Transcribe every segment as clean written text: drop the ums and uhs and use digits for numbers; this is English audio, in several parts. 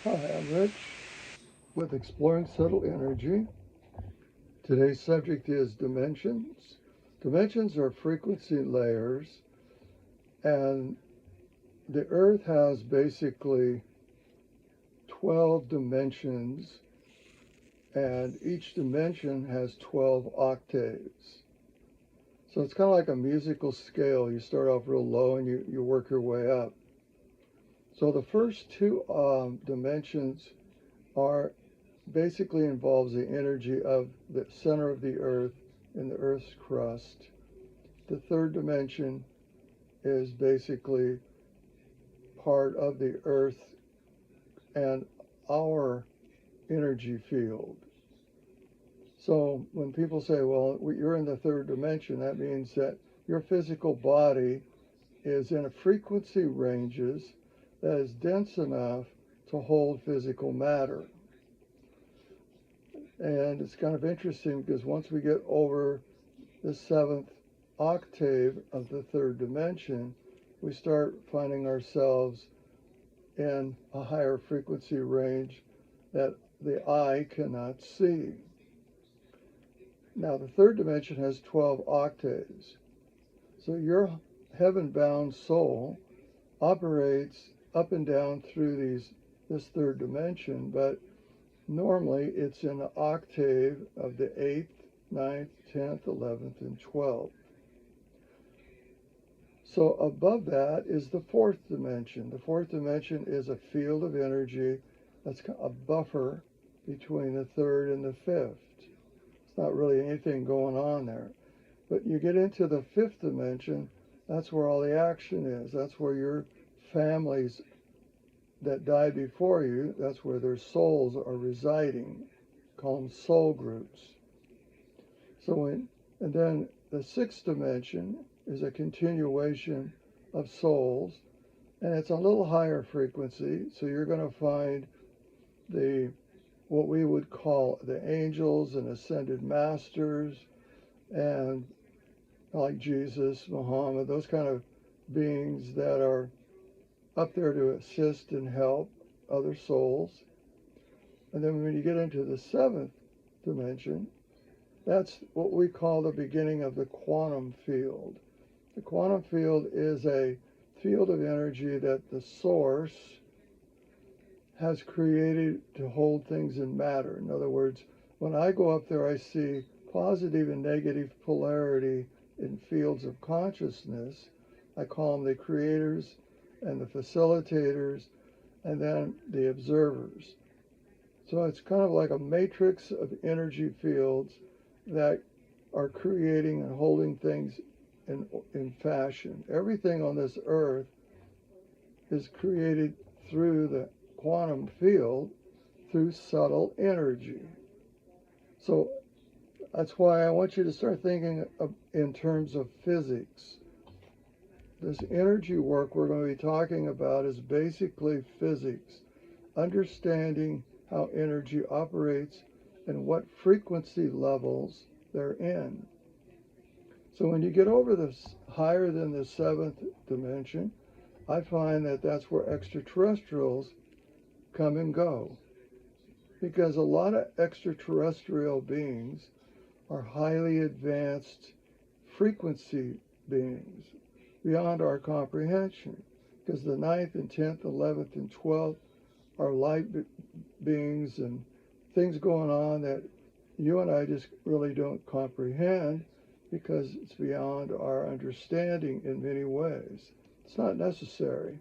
Hi, I'm Rich with Exploring Subtle Energy. Today's subject is dimensions. Dimensions are frequency layers, and the Earth has basically 12 dimensions, and each dimension has 12 octaves. So it's kind of like a musical scale. You start off real low and you work your way up. So the first two dimensions are basically involves the energy of the center of the earth in the earth's crust. The third dimension is basically part of the earth and our energy field. So when people say, well, you're in the third dimension, that means that your physical body is in a frequency ranges that is dense enough to hold physical matter. And it's kind of interesting because once we get over the seventh octave of the third dimension, we start finding ourselves in a higher frequency range that the eye cannot see. Now, the third dimension has 12 octaves. So your heaven-bound soul operates up and down through this third dimension, but normally it's in an octave of the 8th, 9th, 10th, 11th, and 12th. So above that is the fourth dimension. The fourth dimension is a field of energy that's a buffer between the third and the fifth. It's not really anything going on there. But you get into the fifth dimension, that's where all the action is. That's where your families that died before you, that's where their souls are residing. Call them soul groups. And then the sixth dimension is a continuation of souls, and it's a little higher frequency. So you're going to find what we would call the angels and ascended masters, and like Jesus, Muhammad, those kind of beings that are up there to assist and help other souls. And then when you get into the seventh dimension, that's what we call the beginning of the quantum field. The quantum field is a field of energy that the source has created to hold things in matter. In other words, when I go up there, I see positive and negative polarity in fields of consciousness. I call them the creators and the facilitators and then the observers. So it's kind of like a matrix of energy fields that are creating and holding things in fashion. Everything on this earth is created through the quantum field, through subtle energy. So that's why I want you to start thinking in terms of physics. This energy work we're going to be talking about is basically physics, understanding how energy operates and what frequency levels they're in. So when you get over this higher than the seventh dimension, I find that that's where extraterrestrials come and go. Because a lot of extraterrestrial beings are highly advanced frequency beings beyond our comprehension. Because the 9th and 10th, 11th, and 12th are light beings and things going on that you and I just really don't comprehend because it's beyond our understanding in many ways. It's not necessary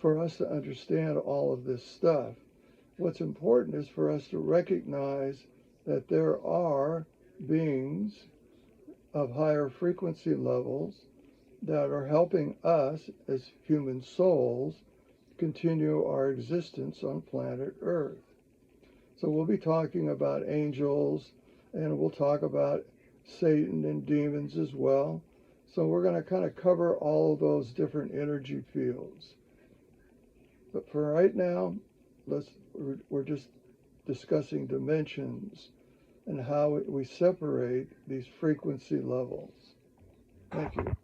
for us to understand all of this stuff. What's important is for us to recognize that there are beings of higher frequency levels that are helping us as human souls continue our existence on planet Earth. So we'll be talking about angels, and we'll talk about Satan and demons as well. So we're going to kind of cover all of those different energy fields. But for right now, we're just discussing dimensions and how we separate these frequency levels. Thank you.